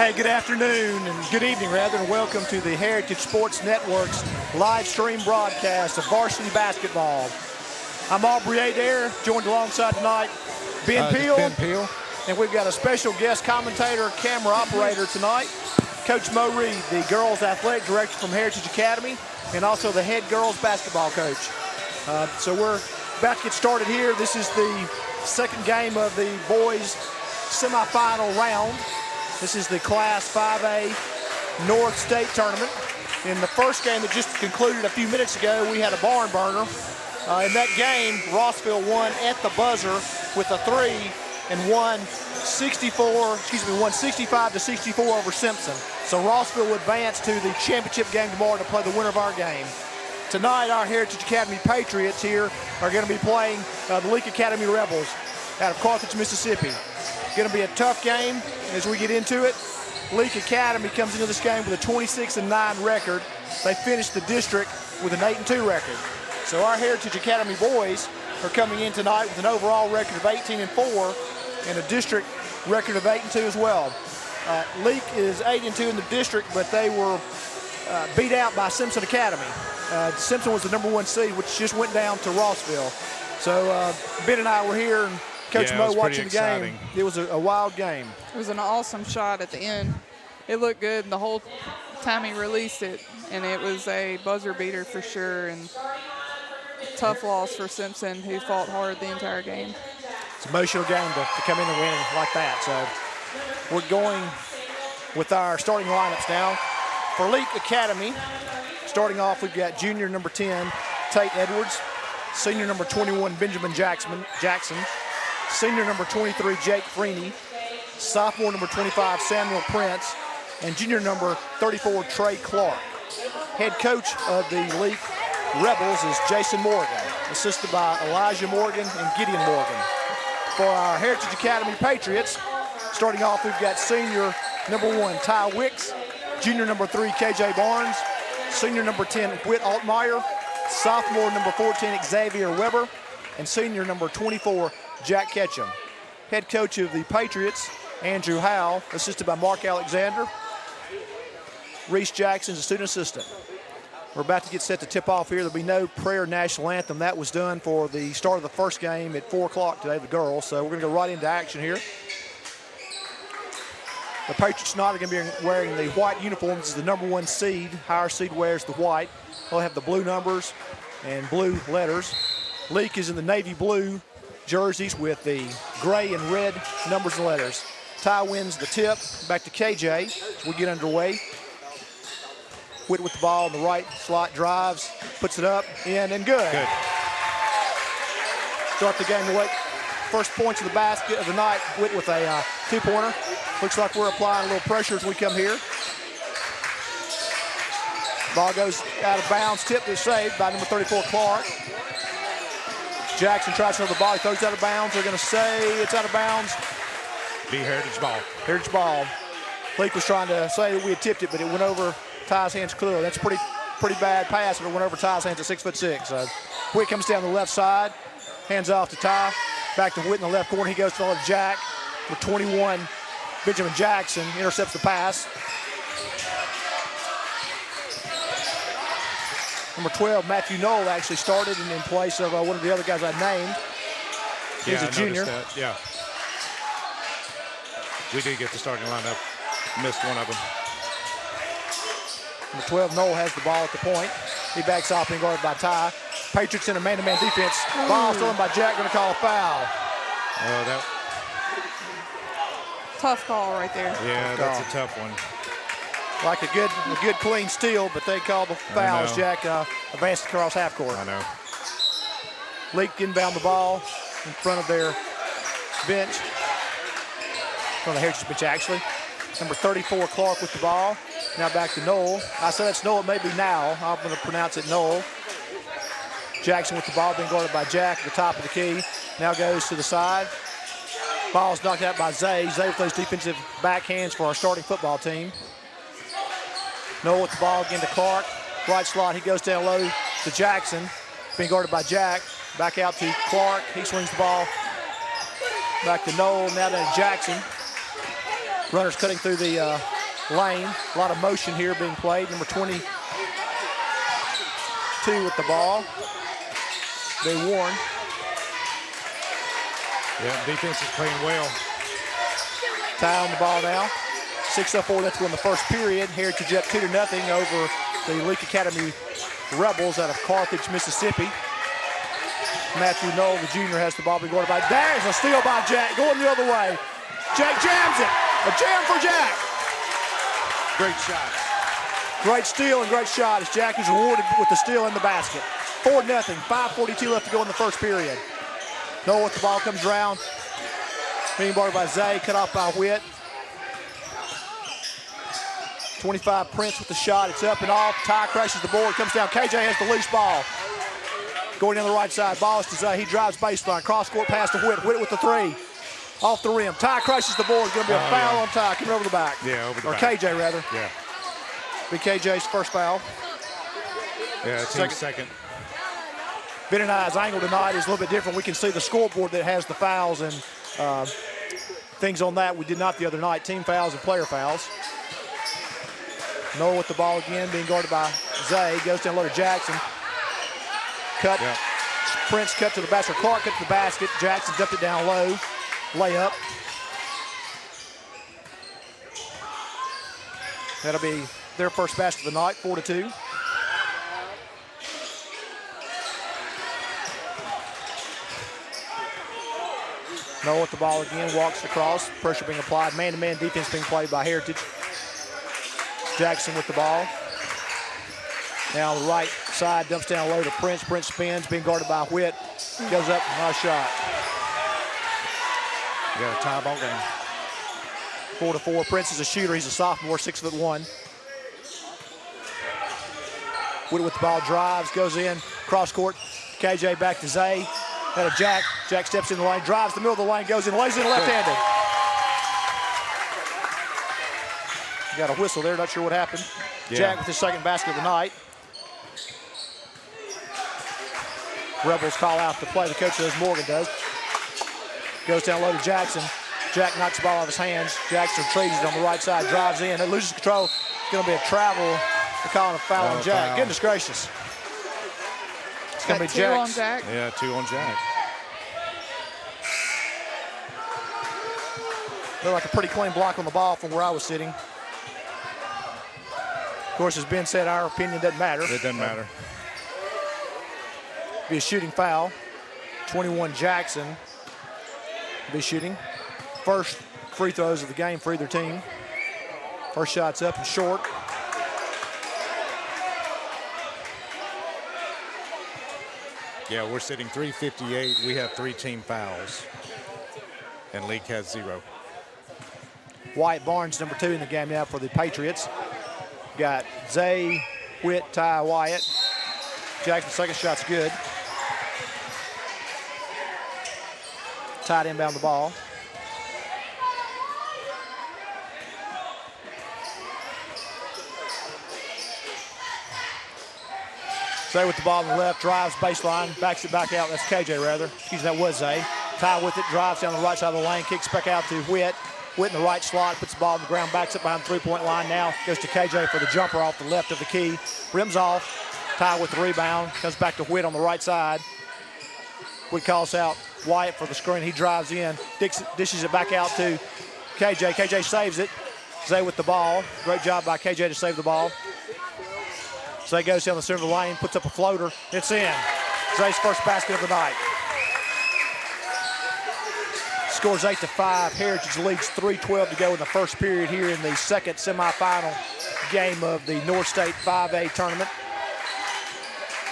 Hey, good afternoon and good evening, rather, and welcome to the Heritage Sports Network's live stream broadcast of varsity basketball. I'm Aubrey Adair, joined alongside tonight Ben Peel. And we've got a special guest commentator, camera operator tonight, Coach Mo Reed, the girls athletic director from Heritage Academy, and also the head girls basketball coach. So we're about to get started here. This is the second game of the boys semifinal round. This is the Class 5A North State Tournament. In the first game that just concluded a few minutes ago, we had a barn burner. In that game, Rossville won at the buzzer with a 3 and won 65-64 over Simpson. So Rossville will advance to the championship game tomorrow to play the winner of our game. Tonight, our Heritage Academy Patriots here are going to be playing the Leake Academy Rebels out of Carthage, Mississippi. Going to be a tough game as we get into it. Leake Academy comes into this game with a 26-9 record. They finished the district with an 8-2 record. So our Heritage Academy boys are coming in tonight with an overall record of 18-4 and a district record of 8-2 as well. Leake is 8-2 in the district, but they were beat out by Simpson Academy. Simpson was the #1 seed, which just went down to Rossville. So Ben and I were here, and Coach Mo watching the game. It was a wild game. It was an awesome shot at the end. It looked good the whole time he released it, and it was a buzzer beater for sure, and tough loss for Simpson, who fought hard the entire game. It's an emotional game to come in and win like that. So we're going with our starting lineups now. For Leake Academy, starting off, we've got junior number 10, Tate Edwards, senior number 21, Benjamin Jackson, senior number 23, Jake Freeney, sophomore number 25, Samuel Prince, and junior number 34, Trey Clark. Head coach of the Leake Rebels is Jason Morgan, assisted by Elijah Morgan and Gideon Morgan. For our Heritage Academy Patriots, starting off, we've got senior number 1, Ty Wicks, junior number 3, KJ Barnes, senior number 10, Whit Altmeyer, sophomore number 14, Xavier Weber, and senior number 24, Jack Ketchum. Head coach of the Patriots, Andrew Howell, assisted by Mark Alexander. Reese Jackson's a student assistant. We're about to get set to tip off here. There'll be no prayer national anthem. That was done for the start of the first game at 4 o'clock today, the girls. So we're going to go right into action here. The Patriots tonight are going to be wearing the white uniforms. This is the number 1 seed. Higher seed wears the white. They'll have the blue numbers and blue letters. Leake is in the navy blue jerseys with the gray and red numbers and letters. Ty wins the tip. Back to KJ as we get underway. Whit with the ball on the right slot, drives, puts it up, in, and good. Start the game away. First points of the basket of the night, Whit with a 2-pointer. Looks like we're applying a little pressure as we come here. Ball goes out of bounds, tipped is saved by number 34, Clark. Jackson tries to throw the ball, he throws it out of bounds. They're going to say it's out of bounds. Be Heritage ball. Heritage ball. Leake was trying to say that we had tipped it, but it went over Ty's hands clearly. That's a pretty bad pass, and it went over Ty's hands at 6'6". So Whit comes down the left side, hands off to Ty, back to Whit in the left corner. He goes to Jack with 21. Benjamin Jackson intercepts the pass. Number 12, Matthew Knoll, actually started in place of one of the other guys I named. He's a junior. Yeah. We did get the starting lineup. Missed one of them. Number 12, Knoll has the ball at the point. He backs off and guarded by Ty. Patriots in a man-to-man defense. Ball stolen by Jack, going to call a foul. Tough call right there. Yeah, that's a tough one. Like a good clean steal, but they call the foul as Jack advanced across half court. I know. Leake inbound the ball in front of their bench. From the Heritage bench, actually. Number 34, Clark with the ball. Now back to Knoll. I said it's Knoll, it may be now. I'm going to pronounce it Knoll. Jackson with the ball, being guarded by Jack at the top of the key. Now goes to the side. Ball's knocked out by Zay. Zay with those defensive backhands for our starting football team. Knoll with the ball again to Clark. Right slot, he goes down low to Jackson. Being guarded by Jack. Back out to Clark. He swings the ball. Back to Knoll, now to Jackson. Runners cutting through the lane. A lot of motion here being played. Number 22 with the ball. They warn. Yeah, defense is playing well. Ty on the ball now. 6:04 left to go in the first period. Heritage up 2-0 over the Leake Academy Rebels out of Carthage, Mississippi. Matthew Knoll, the junior, has the ball. Being guarded by. There's a steal by Jack. Going the other way. Jack jams it. A jam for Jack. Great shot. Great steal and great shot as Jack is rewarded with the steal in the basket. 4-0. 5:42 left to go in the first period. Knoll with the ball comes around. Being guarded by Zay. Cut off by Whit. 25, Prince with the shot. It's up and off. Ty crashes the board. Comes down. KJ has the loose ball. Going down the right side. Ball is to Zay. He drives baseline. Cross-court pass to Whit. Whit with the 3. Off the rim. Ty crashes the board. Going to be a foul on Ty. Coming over the back. Yeah, over the back. Or KJ, rather. Yeah. Be KJ's first foul. Yeah, team's second. Ben and I's angle tonight is a little bit different. We can see the scoreboard that has the fouls and things on that. We did not the other night. Team fouls and player fouls. Knoll with the ball again, being guarded by Zay. Goes down low to Jackson. Cut. Yep. Prince cut to the basket. Clark cut to the basket. Jackson dumped it down low. Layup. That'll be their first basket of the night, 4-2. Knoll with the ball again, walks across. Pressure being applied. Man-to-man defense being played by Heritage. Jackson with the ball. Now the right side dumps down low to Prince. Prince spins, being guarded by Whit. Goes up, nice shot. Yeah, tie ball game. 4-4. Prince is a shooter. He's a sophomore, 6'1". Whittle with the ball, drives, goes in, cross court. KJ back to Zay. Got a Jack. Jack steps in the lane, drives the middle of the lane, goes in, lays in left-handed. Got a whistle there, not sure what happened. Yeah. Jack with his second basket of the night. Rebels call out the play. The coach does, Morgan does. Goes down low to Jackson. Jack knocks the ball out of his hands. Jackson retrieves it on the right side, drives in, and loses control. It's going to be a travel. They're calling a foul on Jack. Foul. Goodness gracious. It's going to be Two on Jack. Jack. Yeah, 2 on Jack. Looked like a pretty clean block on the ball from where I was sitting. Of course, as Ben said, our opinion doesn't matter. It doesn't matter. Be a shooting foul. 21 Jackson be shooting. First free throws of the game for either team. First shot's up and short. Yeah, we're sitting 3:58. We have 3 team fouls. And Leake has 0. Wyatt Barnes, number 2 in the game now for the Patriots. Got Zay, Whit, Ty, Wyatt. Jackson's second shot's good. Tight inbound the ball. Zay with the ball on the left, drives baseline, backs it back out. That's KJ rather. Excuse me, that was Zay. Ty with it, drives down the right side of the lane, kicks back out to Whit. Whit in the right slot, puts the ball on the ground, backs it behind the three-point line now. Goes to KJ for the jumper off the left of the key. Rims off. Ty with the rebound. Comes back to Whit on the right side. Whit calls out Wyatt for the screen. He drives in, dishes it back out to KJ. KJ saves it. Zay with the ball. Great job by KJ to save the ball. Zay goes down the center of the lane, puts up a floater. It's in. Zay's first basket of the night. Scores 8-5. Heritage leads 3:12 to go in the first period here in the second semifinal game of the North State 5A tournament.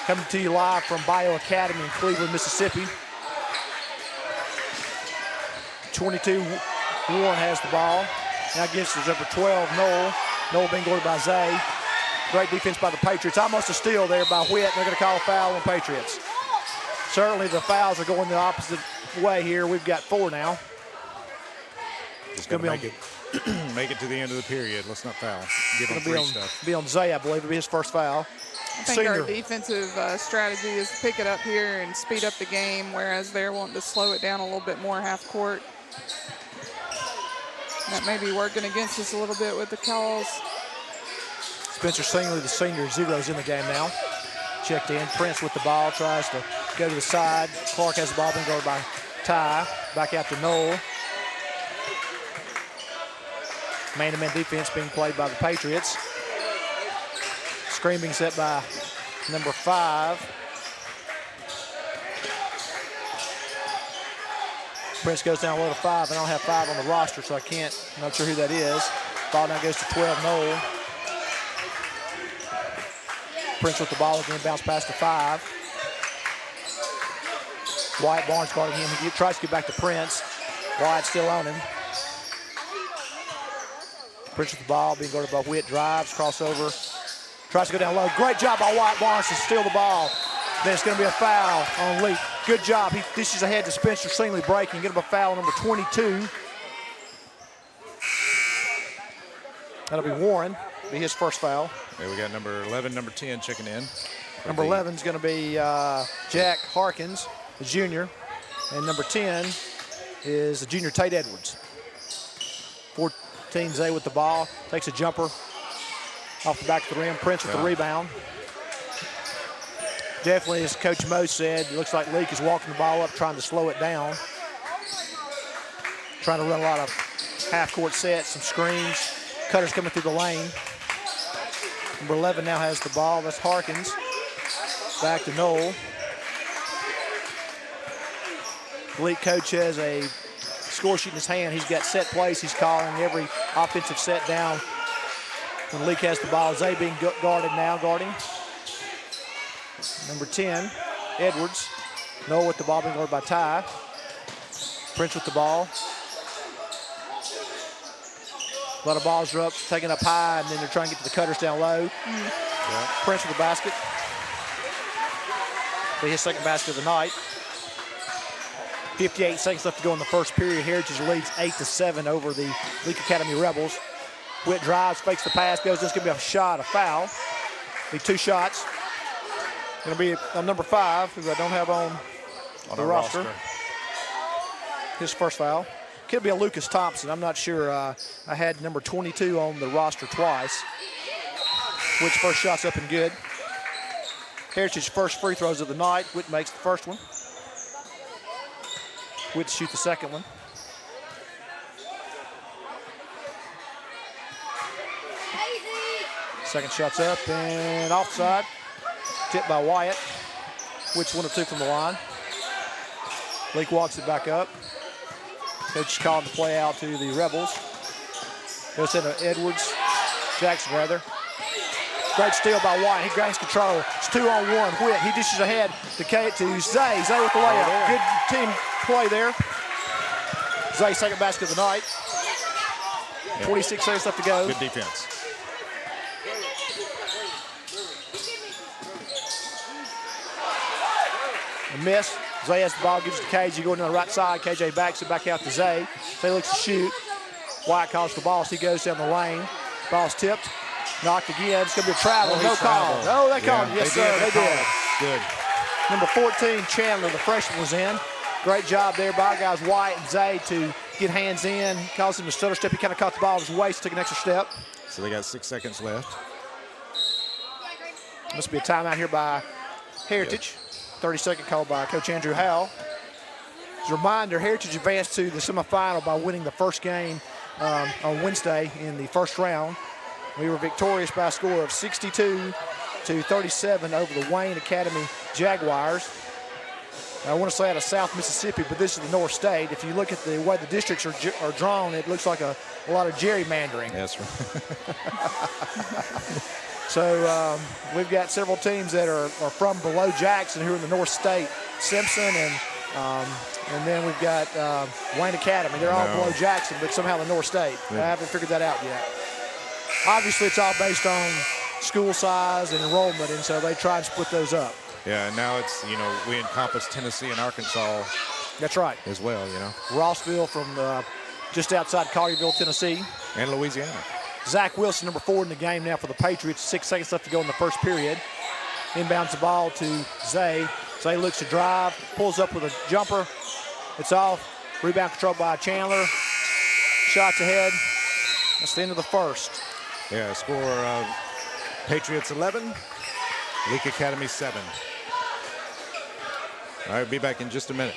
Coming to you live from Bio Academy in Cleveland, Mississippi. 22, Warren has the ball. Now gets to number 12, Noel. Noel being guarded by Zay. Great defense by the Patriots. Almost a steal there by Whit. They're going to call a foul on Patriots. Certainly the fouls are going the opposite way here. We've got 4 now. Just going to make it to the end of the period. Let's not foul. Give them free stuff. Be on Zay, I believe. It'll be his first foul. I think our defensive strategy is to pick it up here and speed up the game, whereas they're wanting to slow it down a little bit more half court. That may be working against us a little bit with the calls. Spencer Singley, the senior, zero's in the game now. Checked in. Prince with the ball, tries to go to the side. Clark has the ball, being guarded by Ty. Back out to Noel. Man-to-man defense being played by the Patriots. Screen being set by number 5. Prince goes down low to 5. I don't have 5 on the roster, so I'm not sure who that is. Ball now goes to 12, Noel. Prince with the ball again, bounce pass to 5. Wyatt Barnes guarding him. He tries to get back to Prince. Wyatt still on him. Prince with the ball, being guarded by Whit, drives, crossover. Tries to go down low. Great job by Wyatt Barnes to steal the ball. Then it's going to be a foul on Leake. Good job. He dishes ahead to Spencer Singley breaking. Get him a foul, number 22. That'll be Warren. Be his first foul. Yeah, we got number 11, number 10 checking in. Number 11 is going to be Jack Harkins, the junior. And number 10 is the junior Tate Edwards. 14 Zay with the ball. Takes a jumper off the back of the rim. Prince with the rebound. Definitely, as Coach Mo said, it looks like Leake is walking the ball up, trying to slow it down. Trying to run a lot of half-court sets, some screens. Cutters coming through the lane. Number 11 now has the ball. That's Harkins. Back to Noel. The Leake coach has a score sheet in his hand. He's got set plays. He's calling every offensive set down. When Leake has the ball, Zay being guarded now, guarding. Number 10, Edwards. Noel with the ball, being guarded by Ty. Prince with the ball. A lot of balls are up, taken up high, and then they're trying to get to the cutters down low. Prince with the basket. His second basket of the night. 58 seconds left to go in the first period. Heritage leads 8-7 over the Leake Academy Rebels. Witt drives, fakes the pass, goes. This is going to be a shot, a foul. Be 2 shots. Going to be on number 5, who I don't have on the roster. His first foul. Could be a Lucas Thompson. I'm not sure. I had number 22 on the roster twice. Witt's first shot's up and good. Heritage first free throws of the night. Witt makes the first one. Witt shoots the second one. Second shot's up and offside. Tipped by Wyatt. Witt's 1 of 2 from the line. Leake walks it back up. Coach is calling the play out to the Rebels. Goes into Edwards. Jackson, rather. Great steal by Wyatt. He gains control. It's 2-on-1. Witt, he dishes ahead to Zay. Zay with the layup. Good team play there. Zay, second basket of the night. 26 seconds left to go. Good defense. A miss. Zay has the ball, gives it to KJ. Going to the right side. KJ backs it back out to Zay. Zay looks to shoot. Wyatt calls for the ball. So he goes down the lane. Ball's tipped. Knocked again. It's going to be a travel. No call. Oh, they called. Yes, sir. They did. Good. Number 14, Chandler, the freshman, was in. Great job there by guys Wyatt and Zay to get hands in. Caused him to stutter step. He kind of caught the ball with his waist, took an extra step. So they got 6 seconds left. Must be a timeout here by Heritage. 30-second call by Coach Andrew Howell. As a reminder, Heritage advanced to the semifinal by winning the first game on Wednesday in the first round. We were victorious by a score of 62-37 over the Wayne Academy Jaguars. I want to say out of South Mississippi, but this is the North State. If you look at the way the districts are drawn, it looks like a lot of gerrymandering. That's right. So we've got several teams that are from below Jackson who are in the North State. Simpson and then we've got Wayne Academy. They're all below Jackson, but somehow the North State. Yeah. I haven't figured that out yet. Obviously, it's all based on school size and enrollment, and so they try and split those up. Yeah, and now it's, we encompass Tennessee and Arkansas. That's right. As well, Rossville from just outside Collierville, Tennessee. And Louisiana. Zach Wilson, number 4 in the game now for the Patriots. 6 seconds left to go in the first period. Inbounds the ball to Zay. Zay looks to drive, pulls up with a jumper. It's off. Rebound controlled by Chandler. Shots ahead. That's the end of the first. Yeah, score Patriots 11, Leake Academy 7. All right, be back in just a minute.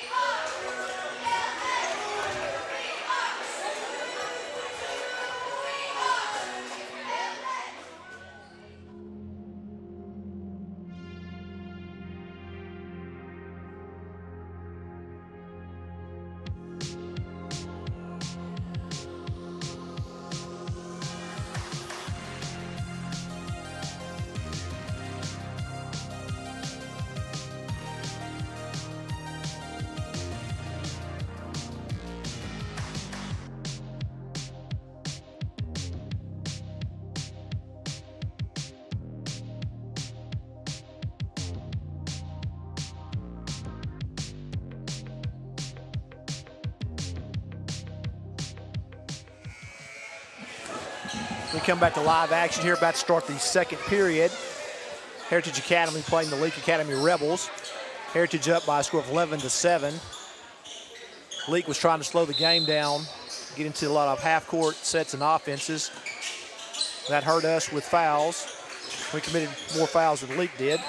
We come back to live action here, about to start the second period. Heritage Academy playing the Leake Academy Rebels. Heritage up by a score of 11-7. Leake was trying to slow the game down, get into a lot of half-court sets and offenses. That hurt us with fouls. We committed more fouls than Leake did.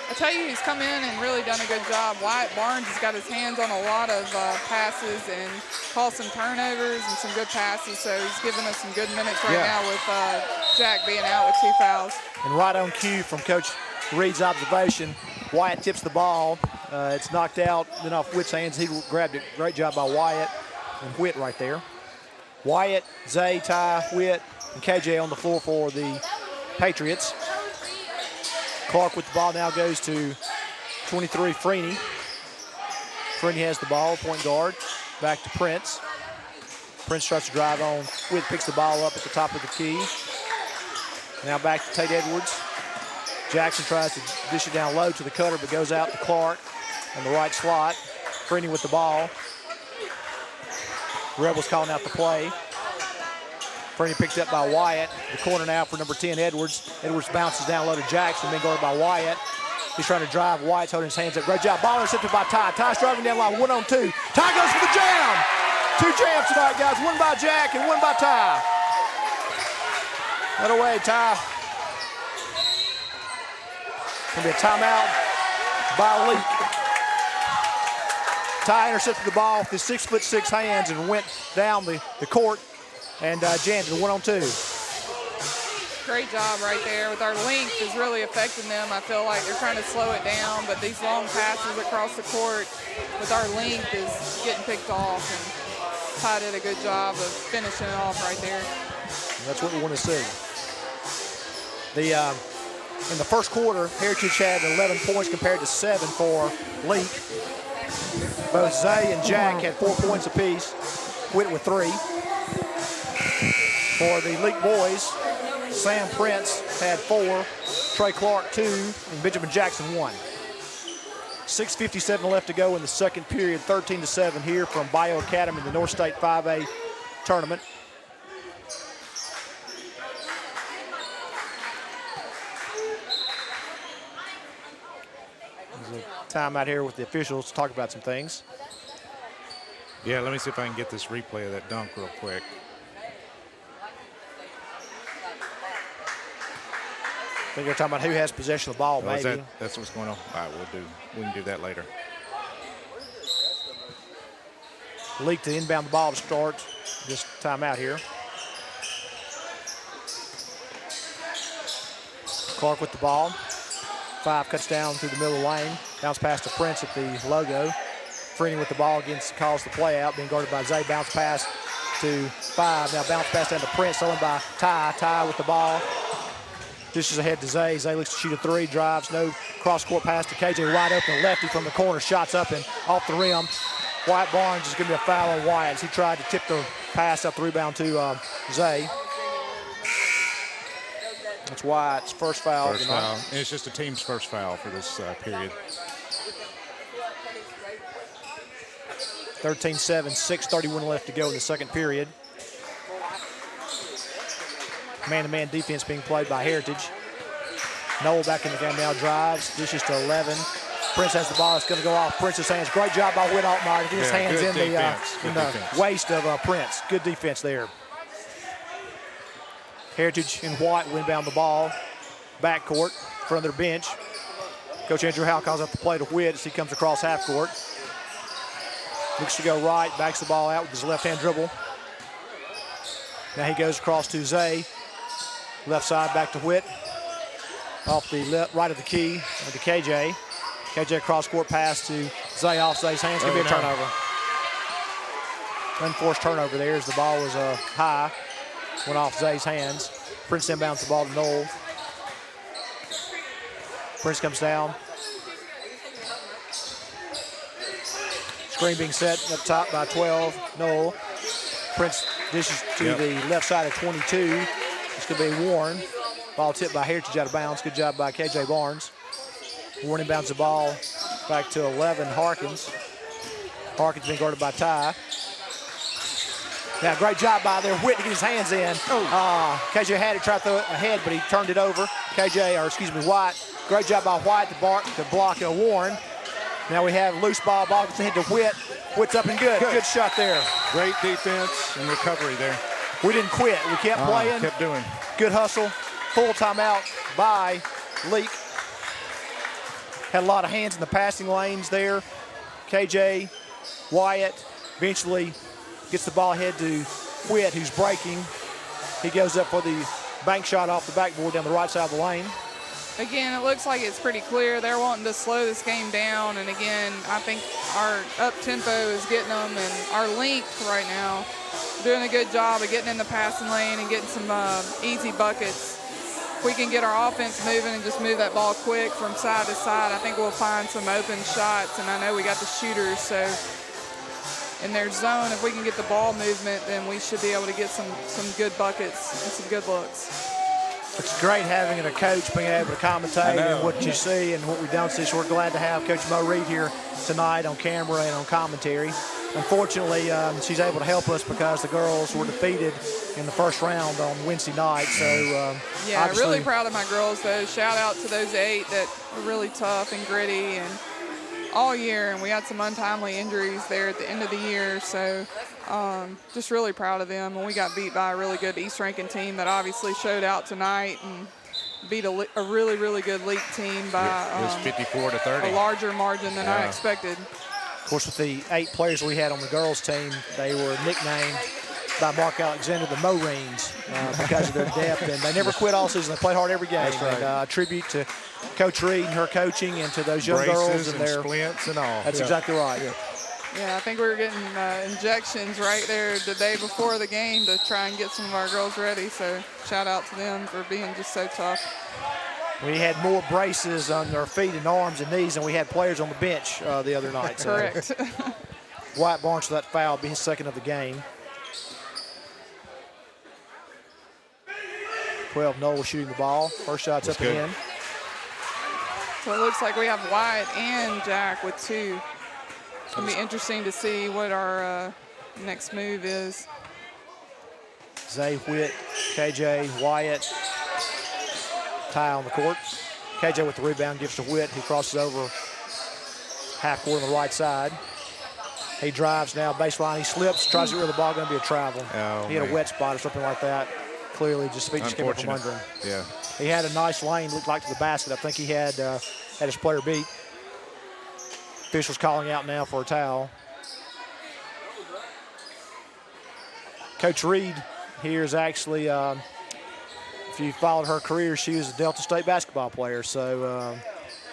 I tell you, he's come in and really done a good job. Wyatt Barnes has got his hands on a lot of passes and caused some turnovers and some good passes, so he's giving us some good minutes right now with Jack being out with 2 fouls. And right on cue from Coach Reed's observation, Wyatt tips the ball. It's knocked out, then off Witt's hands. He grabbed it. Great job by Wyatt and Witt right there. Wyatt, Zay, Ty, Witt, and KJ on the floor for the Patriots. Clark with the ball now goes to 23, Freeney. Freeney has the ball, point guard. Back to Prince. Prince tries to drive on. Witt picks the ball up at the top of the key. Now back to Tate Edwards. Jackson tries to dish it down low to the cutter, but goes out to Clark in the right slot. Freeney with the ball. Rebels calling out the play. Freeney picked up by Wyatt. The corner now for number 10, Edwards. Edwards bounces down low to Jackson, then guarded by Wyatt. He's trying to drive. Wyatt's holding his hands up. Great job. Ball intercepted by Ty. Ty's driving down line, 1-on-2. Ty goes for the jam. 2 jams tonight, guys. One by Jack and one by Ty. That away, Ty. Gonna be a timeout by Leake. Ty intercepted the ball with his 6'6" hands and went down the court. And Jansen, 1-on-2. Great job right there. With our length is really affecting them. I feel like they're trying to slow it down, but these long passes across the court with our length is getting picked off. And Ty did a good job of finishing it off right there. And that's what we want to see. In the first quarter, Heritage had 11 points compared to 7 for Leake. Both Zay and Jack had 4 points apiece. Witt with 3. For the Leake boys, Sam Prince had 4, Trey Clark 2, and Benjamin Jackson 1. 6:57 left to go in the second period, 13-7 here from Bio Academy in the North State 5A tournament. There's a timeout here with the officials to talk about some things. Yeah, let me see if I can get this replay of that dunk real quick. I think they're talking about who has possession of the ball, maybe. That's what's going on. All right, we can do that later. Leake to inbound the ball to start this timeout here. Clark with the ball. 5 cuts down through the middle of the lane. Bounce pass to Prince at the logo. Freeney with the ball against, calls the play out, being guarded by Zay. Bounce pass to 5. Now bounce pass down to Prince, stolen by Ty. Ty with the ball. Dishes ahead to Zay. Zay looks to shoot a 3, drives, no cross-court pass to KJ. Wide open lefty from the corner, shots up and off the rim. Wyatt Barnes is going to be a foul on Wyatt as he tried to tip the pass up the rebound to Zay. That's Wyatt's first foul. First foul. And it's just the team's first foul for this period. 13-7, 6:31 left to go in the second period. Man-to-man defense being played by Heritage. Noel back in the game now, drives, dishes to 11. Prince has the ball, it's going to go off Prince's hands. Great job by Witt Altmaier. His hands in the waist of Prince. Good defense there. Heritage and White will inbound the ball. Backcourt, front of their bench. Coach Andrew Howe calls up the play to Witt as he comes across half court. Looks to go right, backs the ball out with his left-hand dribble. Now he goes across to Zay. Left side back to Witt. Off the right of the key to KJ. KJ cross-court pass to Zay off Zay's hands. Going to be a turnover. Unforced turnover there as the ball was high. Went off Zay's hands. Prince inbounds the ball to Noel. Prince comes down. Screen being set up top by 12. Noel. Prince dishes to the left side of 22. It's going to be Warren. Ball tipped by Heritage out of bounds. Good job by KJ Barnes. Warren inbounds the ball back to 11, Harkins. Harkins being guarded by Ty. Now, great job by there, Witt to get his hands in. KJ had it, tried to throw it ahead, but he turned it over. White. Great job by White to block Warren. Now we have loose ball gets ahead to Witt. Witt's up and good. Good shot there. Great defense and recovery there. We didn't quit. We kept playing. Kept doing. Good hustle. Full timeout by Leake. Had a lot of hands in the passing lanes there. KJ, Wyatt eventually gets the ball ahead to Witt, who's breaking. He goes up for the bank shot off the backboard down the right side of the lane. Again, it looks like it's pretty clear. They're wanting to slow this game down. And again, I think our up-tempo is getting them, and our length right now doing a good job of getting in the passing lane and getting some easy buckets. If we can get our offense moving and just move that ball quick from side to side, I think we'll find some open shots. And I know we got the shooters, so in their zone, if we can get the ball movement, then we should be able to get some good buckets and some good looks. It's great having a coach being able to commentate and what you see and what we don't see. So we're glad to have Coach Mo Reed here tonight on camera and on commentary. Unfortunately, she's able to help us because the girls were defeated in the first round on Wednesday night. So yeah, really proud of my girls, though. Shout out to those 8 that were really tough and gritty and all year. And we had some untimely injuries there at the end of the year. So just really proud of them. And we got beat by a really good East Rankin team that obviously showed out tonight and beat a really, really good Leake team by it was 54-30. a larger margin than I expected. Of course, with the 8 players we had on the girls' team, they were nicknamed by Mark Alexander the Marines because of their depth, and they never quit all season. They played hard every game. That's right. And tribute to Coach Reed and her coaching, and to those young girls and their splints and all. That's exactly right. Yeah, I think we were getting injections right there the day before the game to try and get some of our girls ready. So shout out to them for being just so tough. We had more braces on their feet and arms and knees than we had players on the bench the other night. So correct. Wyatt Barnes for that foul, be his second of the game. 12 Noel shooting the ball. First shot's up and in. So it looks like we have Wyatt and Jack with 2. It's going to be interesting to see what our next move is. Zay, Whit, KJ, Wyatt, tie on the court. KJ with the rebound gives to Whit, who crosses over half court on the right side. He drives now baseline. He slips, tries to get rid of the ball. Going to be a travel. Oh, he had a wet spot or something like that. Clearly, just feet just came up from under him. Yeah. He had a nice lane, looked like to the basket. I think he had his player beat. Officials calling out now for a towel. Coach Reed here is actually, if you followed her career, she was a Delta State basketball player. So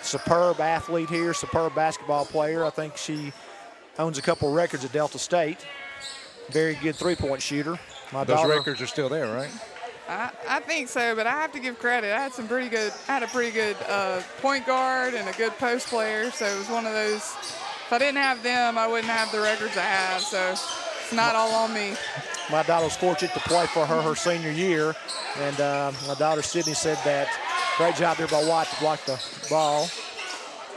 superb athlete here, superb basketball player. I think she owns a couple records at Delta State. Very good three-point shooter. Those records are still there, right? I think so, but I have to give credit. I had a pretty good point guard and a good post player. So it was one of those. If I didn't have them, I wouldn't have the records I have. So it's not all on me. My daughter's fortunate to play for her senior year, and my daughter Sydney said that great job there by White to block the ball.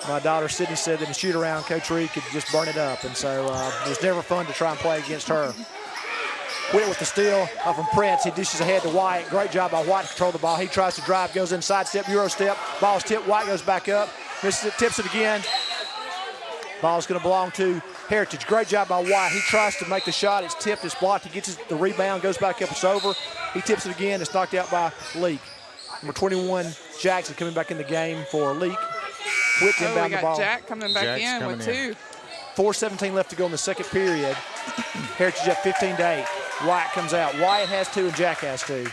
My daughter Sydney said that in the shoot around, Coach Reed could just burn it up, and so it was never fun to try and play against her. Whit with the steal from Prince. He dishes ahead to White. Great job by White to control the ball. He tries to drive, goes inside step, Euro step. Ball's tipped. White goes back up. Misses it, tips it again. Ball's going to belong to Heritage. Great job by White. He tries to make the shot. It's tipped. It's blocked. He gets the rebound, goes back up. It's over. He tips it again. It's knocked out by Leake. Number 21, Jackson, coming back in the game for Leake. Whit inbound the ball. Jack coming back in with 2. 4:17 left to go in the second period. Heritage up 15-8. Wyatt comes out. Wyatt has 2 and Jack has 2.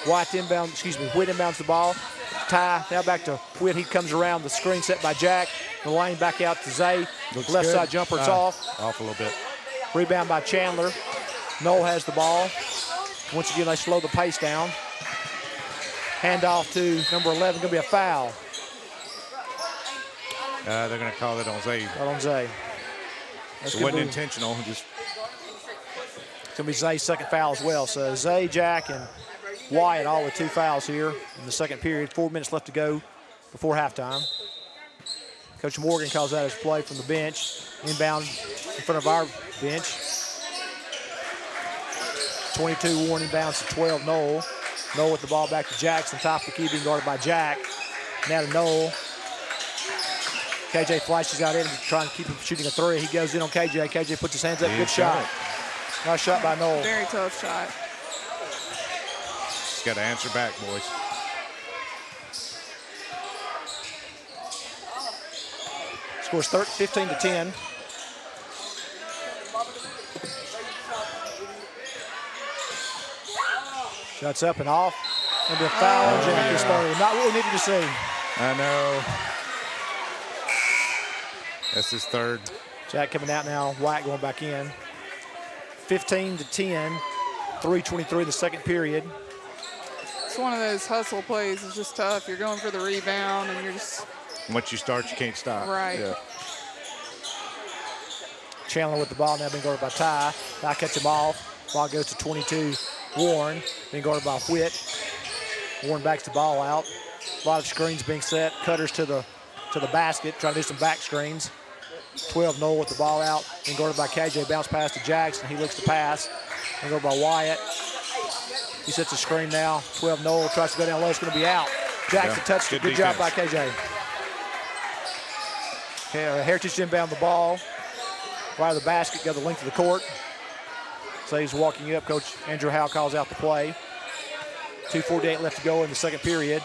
Whit inbounds the ball. Tie now back to Whit. He comes around the screen set by Jack. The lane back out to Zay. Looks left good. Side jumper, it's off. Off a little bit. Rebound by Chandler. Noel has the ball. Once again, they slow the pace down. Handoff to number 11, going to be a foul. They're going to call it on Zay. Not on Zay. It wasn't intentional. Just it's going to be Zay's second foul as well. So Zay, Jack, and Wyatt all with 2 fouls here in the second period. 4 minutes left to go before halftime. Coach Morgan calls out his play from the bench. Inbound in front of our bench. 22 Warren inbounds to 12 Noel. Noel with the ball back to Jackson. Top of the key being guarded by Jack. Now to Noel. KJ flashes out in to try and keep him shooting a 3. He goes in on KJ. KJ puts his hands up. Good shot. Nice shot by Noel. Very tough shot. Just got to answer back, boys. Scores 15-10. Shots up and off. Going to be a foul on Jack this third. Not what we needed to see. I know. That's his third. Jack coming out now. White going back in. 15-10. 3:23 the second period. It's one of those hustle plays. It's just tough. You're going for the rebound, and you're just. Once you start, you can't stop. Right. Yeah. Chandler with the ball now being guarded by Ty. Ty cuts him off. Ball goes to 22, Warren, being guarded by Whit. Warren backs the ball out. A lot of screens being set. Cutters to the basket, trying to do some back screens. 12, Noel with the ball out. Being guarded by KJ. Bounce pass to Jackson. He looks to pass. Being guarded by Wyatt. He sets a screen now. 12, Noel tries to go down low. It's going to be out. Jackson touched it. Good job by KJ. Heritage inbound the ball. Right of the basket, go the length of the court. So he's walking up. Coach Andrew Howe calls out the play. 2:48 left to go in the second period.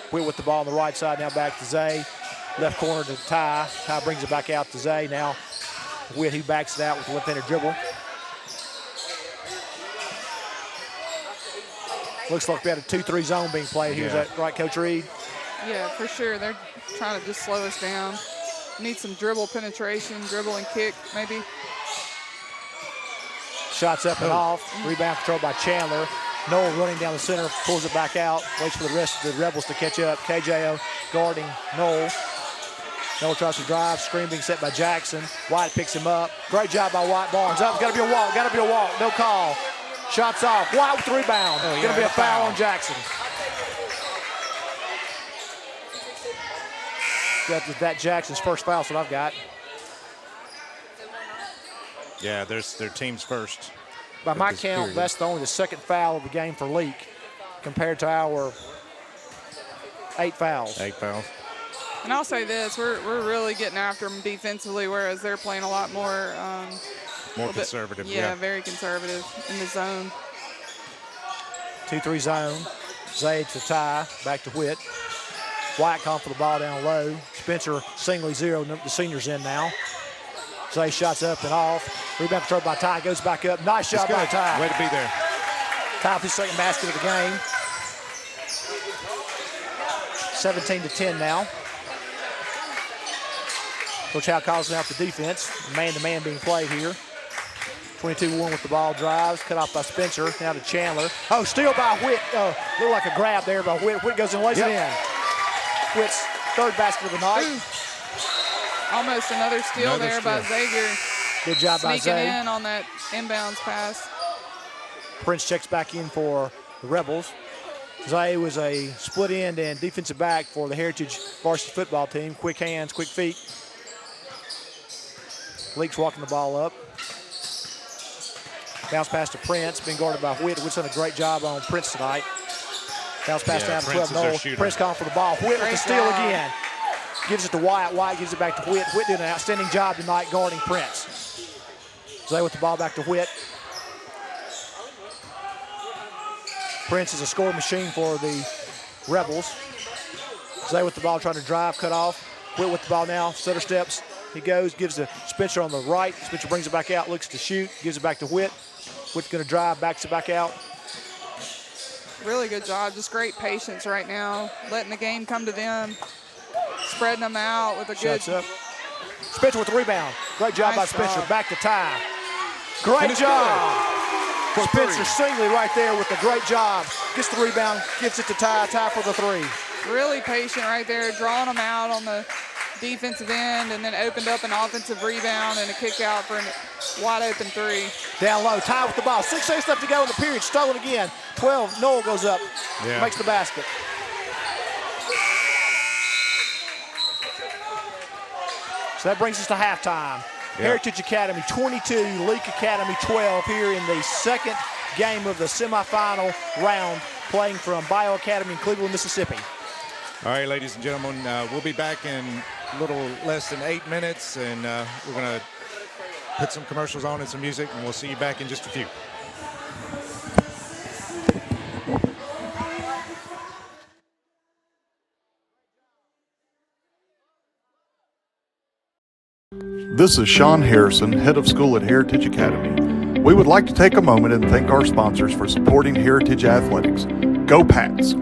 Whit with the ball on the right side, now back to Zay. Left corner to Ty. Ty brings it back out to Zay. Now Whit, he backs it out with the left-handed dribble. Looks like we had a 2-3 zone being played here. Is that right, Coach Reed? Yeah, for sure. They're trying to just slow us down. Need some dribble penetration, dribble and kick, maybe. Shots up and off. Rebound controlled by Chandler. Noel running down the center, pulls it back out, waits for the rest of the Rebels to catch up. KJ guarding Noel. Noel tries to drive, screen being set by Jackson. White picks him up. Great job by White Barnes. Up, gotta be a walk, gotta be a walk. No call. Shots off. White with the rebound. Gonna be a foul on Jackson. That Jackson's first foul, that's what I've got. Yeah, there's their team's first. By my count, that's only the second foul of the game for Leake compared to our 8 fouls. 8 fouls. And I'll say this, we're really getting after them defensively, whereas they're playing a lot more more conservative. Yeah, very conservative in the zone. 2-3 zone. Zay to Ty, back to Whit. White calling for the ball down low. Spencer singly zero, the senior's in now. Zay shots up and off. Rebound controlled by Ty, goes back up. Nice shot by Ty. Way to be there. Ty with his second basket of the game. 17-10 now. Coach Howe calls out the defense. Man-to-man being played here. 22-1 with the ball, drives, cut off by Spencer. Now to Chandler. Oh, steal by Whit. Looked like a grab there by Whit. Whit goes and lays it in. Whit's third basket of the night. Ooh. Almost another steal there by Xavier. Good job by Zay. Sneaking in on that inbounds pass. Prince checks back in for the Rebels. Zay was a split end and defensive back for the Heritage varsity football team. Quick hands, quick feet. Leake's walking the ball up. Bounce pass to Prince, being guarded by Whit. Whit's done a great job on Prince tonight. Bounce pass down to 12, Noel. Prince calling for the ball. Whit with the steal again. Gives it to Wyatt. Wyatt gives it back to Whit. Whit doing an outstanding job tonight guarding Prince. Zay with the ball back to Whit. Prince is a scoring machine for the Rebels. Zay with the ball trying to drive, cut off. Whit with the ball now, stutter steps. He goes, gives to Spencer on the right. Spencer brings it back out, looks to shoot, gives it back to Whit. Whit's going to drive, backs it back out. Really good job, just great patience right now, letting the game come to them, spreading them out with a good. Shots up. Spencer with the rebound. Great job by Spencer. Back to Ty. Great job. Spencer singly right there with a great job. Gets the rebound, gives it to Ty. Ty for the three. Really patient right there, drawing them out on the defensive end, and then opened up an offensive rebound and a kick out for a wide open three. Down low, Ty with the ball. 6 seconds left to go in the period. Stolen again. 12, Noel goes up, makes the basket. So that brings us to halftime. Heritage Academy 22, Leake Academy 12 here in the second game of the semifinal round, playing from Bio Academy in Cleveland, Mississippi. All right, ladies and gentlemen, we'll be back in a little less than 8 minutes, and we're going to put some commercials on and some music, and we'll see you back in just a few. This is Sean Harrison, head of school at Heritage Academy. We would like to take a moment and thank our sponsors for supporting Heritage Athletics. Go Pats!